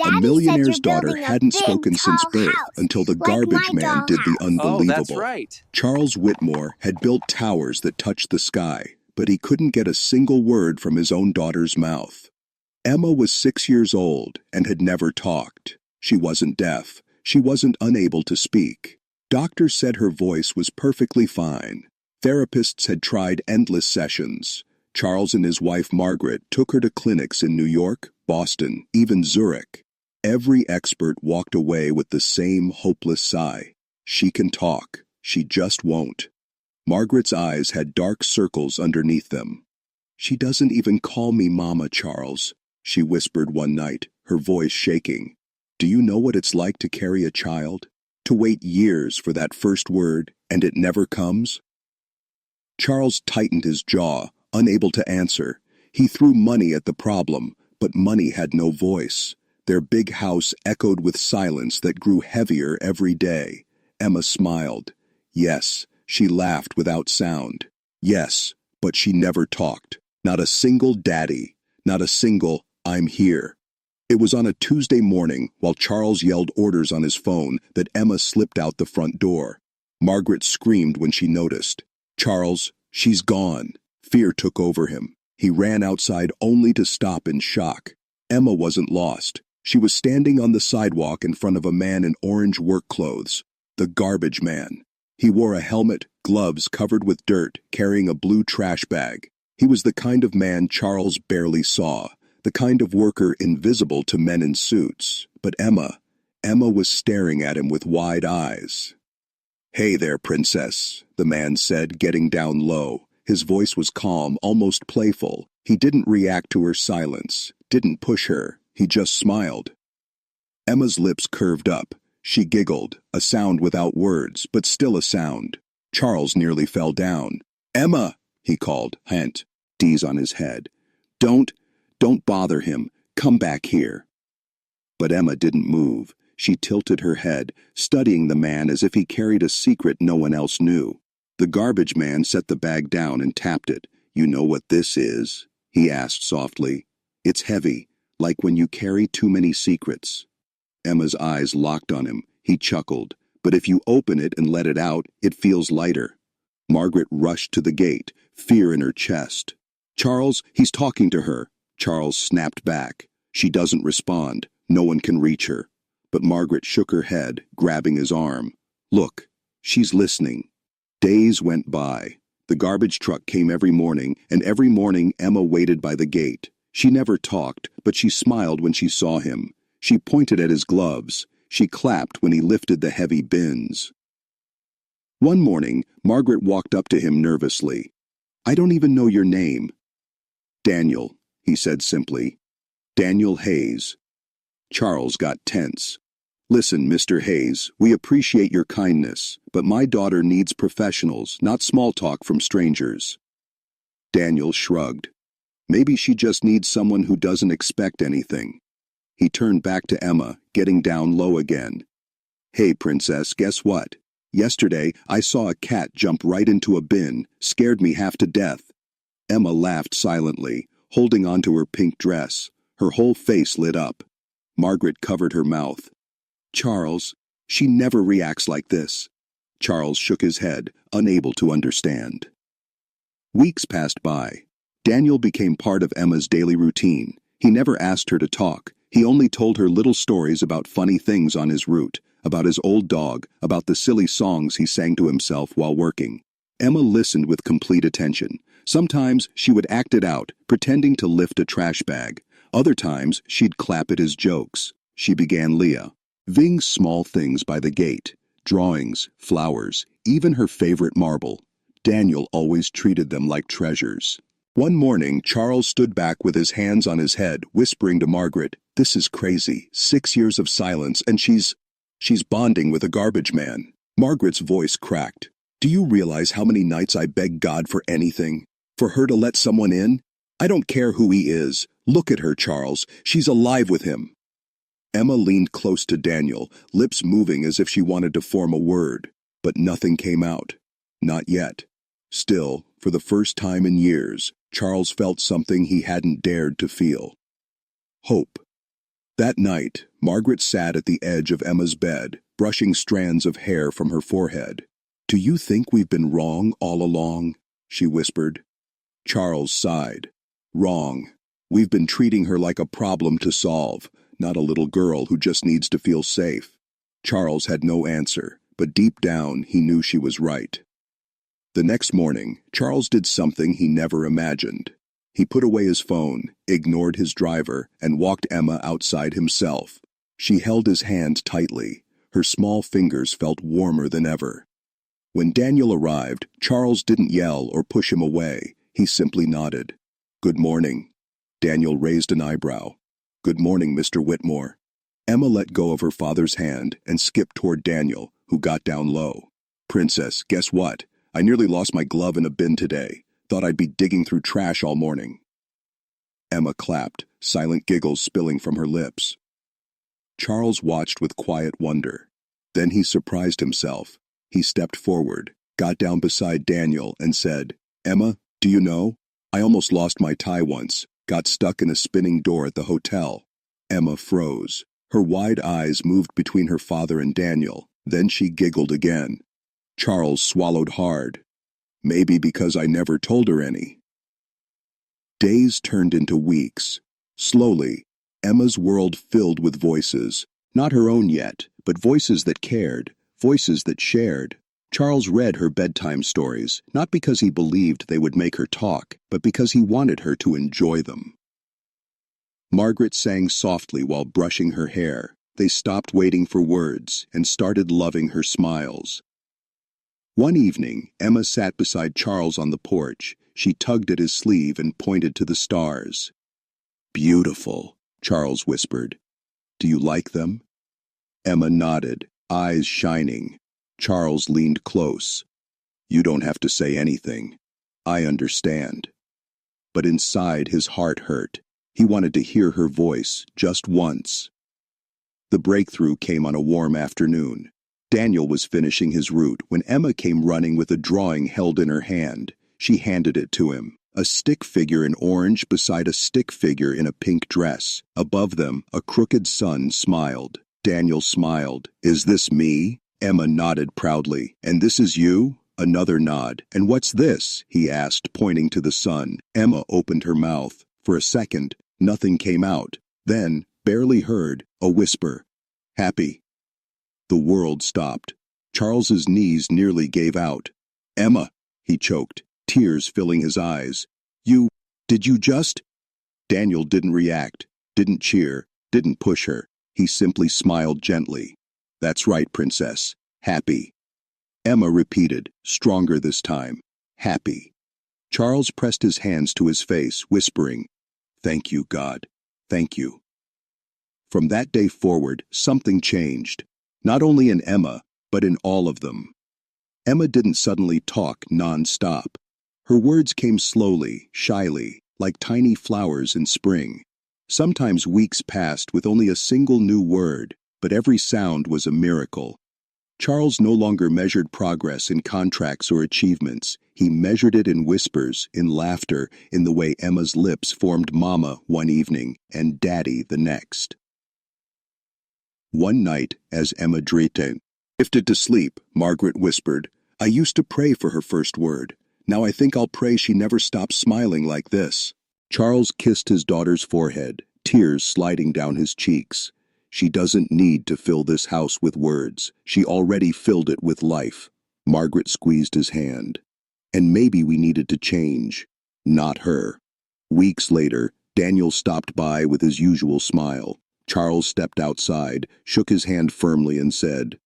A millionaire's daughter hadn't spoken since birth until the garbage man did the unbelievable. Oh, that's right. Charles Whitmore had built towers that touched the sky, but he couldn't get a single word from his own daughter's mouth. Emma was 6 years old and had never talked. She wasn't deaf. She wasn't unable to speak. Doctors said her voice was perfectly fine. Therapists had tried endless sessions. Charles and his wife Margaret took her to clinics in New York, Boston, even Zurich. Every expert walked away with the same hopeless sigh. She can talk. She just won't. Margaret's eyes had dark circles underneath them. "She doesn't even call me Mama, Charles," she whispered one night, her voice shaking. "Do you know what it's like to carry a child? To wait years for that first word, and it never comes?" Charles tightened his jaw, unable to answer. He threw money at the problem, but money had no voice. Their big house echoed with silence that grew heavier every day. Emma smiled. Yes, she laughed without sound. Yes, but she never talked. Not a single daddy. Not a single, "I'm here." It was on a Tuesday morning, while Charles yelled orders on his phone, that Emma slipped out the front door. Margaret screamed when she noticed. "Charles, she's gone." Fear took over him. He ran outside only to stop in shock. Emma wasn't lost. She was standing on the sidewalk in front of a man in orange work clothes. The garbage man. He wore a helmet, gloves covered with dirt, carrying a blue trash bag. He was the kind of man Charles barely saw, the kind of worker invisible to men in suits. But Emma was staring at him with wide eyes. "Hey there, princess," the man said, getting down low. His voice was calm, almost playful. He didn't react to her silence, didn't push her. He just smiled. Emma's lips curved up. She giggled, a sound without words, but still a sound. Charles nearly fell down. "Emma," he called, hands on his head. Don't bother him. Come back here." But Emma didn't move. She tilted her head, studying the man as if he carried a secret no one else knew. The garbage man set the bag down and tapped it. "You know what this is?" he asked softly. "It's heavy, like when you carry too many secrets." Emma's eyes locked on him. He chuckled. "But if you open it and let it out, it feels lighter." Margaret rushed to the gate, fear in her chest. "Charles, he's talking to her." Charles snapped back. "She doesn't respond. No one can reach her." But Margaret shook her head, grabbing his arm. "Look, she's listening." Days went by. The garbage truck came every morning, and every morning Emma waited by the gate. She never talked, but she smiled when she saw him. She pointed at his gloves. She clapped when he lifted the heavy bins. One morning, Margaret walked up to him nervously. "I don't even know your name." "Daniel," he said simply. "Daniel Hayes." Charles got tense. "Listen, Mr. Hayes, we appreciate your kindness, but my daughter needs professionals, not small talk from strangers." Daniel shrugged. "Maybe she just needs someone who doesn't expect anything." He turned back to Emma, getting down low again. "Hey, princess, guess what? Yesterday, I saw a cat jump right into a bin, scared me half to death." Emma laughed silently, holding onto her pink dress. Her whole face lit up. Margaret covered her mouth. "Charles, she never reacts like this." Charles shook his head, unable to understand. Weeks passed by. Daniel became part of Emma's daily routine. He never asked her to talk. He only told her little stories about funny things on his route, about his old dog, about the silly songs he sang to himself while working. Emma listened with complete attention. Sometimes she would act it out, pretending to lift a trash bag. Other times she'd clap at his jokes. She began Leah. Ving's small things by the gate, drawings, flowers, even her favorite marble. Daniel always treated them like treasures. One morning, Charles stood back with his hands on his head, whispering to Margaret, "This is crazy. 6 years of silence, and she's bonding with a garbage man." Margaret's voice cracked. "Do you realize how many nights I beg God for anything? For her to let someone in? I don't care who he is. Look at her, Charles. She's alive with him." Emma leaned close to Daniel, lips moving as if she wanted to form a word. But nothing came out. Not yet. Still, for the first time in years, Charles felt something he hadn't dared to feel. Hope. That night, Margaret sat at the edge of Emma's bed, brushing strands of hair from her forehead. "Do you think we've been wrong all along?" she whispered. Charles sighed. "Wrong. We've been treating her like a problem to solve, not a little girl who just needs to feel safe." Charles had no answer, but deep down he knew she was right. The next morning, Charles did something he never imagined. He put away his phone, ignored his driver, and walked Emma outside himself. She held his hand tightly. Her small fingers felt warmer than ever. When Daniel arrived, Charles didn't yell or push him away. He simply nodded. "Good morning." Daniel raised an eyebrow. "Good morning, Mr. Whitmore." Emma let go of her father's hand and skipped toward Daniel, who got down low. "Princess, guess what? I nearly lost my glove in a bin today. Thought I'd be digging through trash all morning." Emma clapped, silent giggles spilling from her lips. Charles watched with quiet wonder. Then he surprised himself. He stepped forward, got down beside Daniel, and said, "Emma, do you know? I almost lost my tie once, got stuck in a spinning door at the hotel." Emma froze. Her wide eyes moved between her father and Daniel. Then she giggled again. Charles swallowed hard. "Maybe because I never told her any." Days turned into weeks. Slowly, Emma's world filled with voices. Not her own yet, but voices that cared, voices that shared. Charles read her bedtime stories, not because he believed they would make her talk, but because he wanted her to enjoy them. Margaret sang softly while brushing her hair. They stopped waiting for words and started loving her smiles. One evening, Emma sat beside Charles on the porch. She tugged at his sleeve and pointed to the stars. "Beautiful," Charles whispered. "Do you like them?" Emma nodded, eyes shining. Charles leaned close. "You don't have to say anything. I understand." But inside his heart hurt. He wanted to hear her voice, just once. The breakthrough came on a warm afternoon. Daniel was finishing his route when Emma came running with a drawing held in her hand. She handed it to him. A stick figure in orange beside a stick figure in a pink dress. Above them, a crooked sun smiled. Daniel smiled. "Is this me?" Emma nodded proudly. "And this is you?" Another nod. "And what's this?" he asked, pointing to the sun. Emma opened her mouth. For a second, nothing came out. Then, barely heard, a whisper. "Happy." The world stopped. Charles's knees nearly gave out. "Emma," he choked, tears filling his eyes. Did you just?" Daniel didn't react, didn't cheer, didn't push her. He simply smiled gently. "That's right, Princess. Happy." Emma repeated, stronger this time. "Happy." Charles pressed his hands to his face, whispering, "Thank you, God. Thank you." From that day forward, something changed. Not only in Emma, but in all of them. Emma didn't suddenly talk non-stop. Her words came slowly, shyly, like tiny flowers in spring. Sometimes weeks passed with only a single new word, but every sound was a miracle. Charles no longer measured progress in contracts or achievements. He measured it in whispers, in laughter, in the way Emma's lips formed Mama one evening and Daddy the next. One night, as Emma drifted to sleep, Margaret whispered, "I used to pray for her first word. Now I think I'll pray she never stops smiling like this." Charles kissed his daughter's forehead, tears sliding down his cheeks. "She doesn't need to fill this house with words. She already filled it with life." Margaret squeezed his hand. "And maybe we needed to change. Not her." Weeks later, Daniel stopped by with his usual smile. Charles stepped outside, shook his hand firmly and said,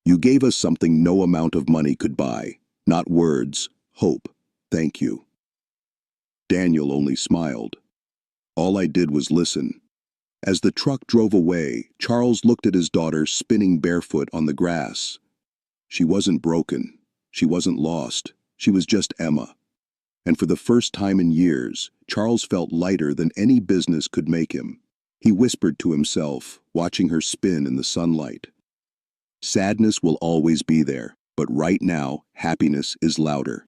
"You gave us something no amount of money could buy. Not words, hope. Thank you." Daniel only smiled. "All I did was listen." As the truck drove away, Charles looked at his daughter spinning barefoot on the grass. She wasn't broken. She wasn't lost. She was just Emma. And for the first time in years, Charles felt lighter than any business could make him. He whispered to himself, watching her spin in the sunlight. Sadness will always be there, but right now, happiness is louder.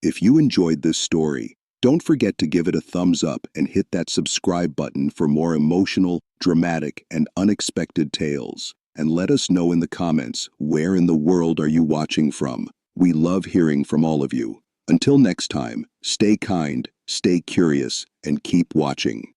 If you enjoyed this story, don't forget to give it a thumbs up and hit that subscribe button for more emotional, dramatic, and unexpected tales. And let us know in the comments, where in the world are you watching from? We love hearing from all of you. Until next time, stay kind, stay curious, and keep watching.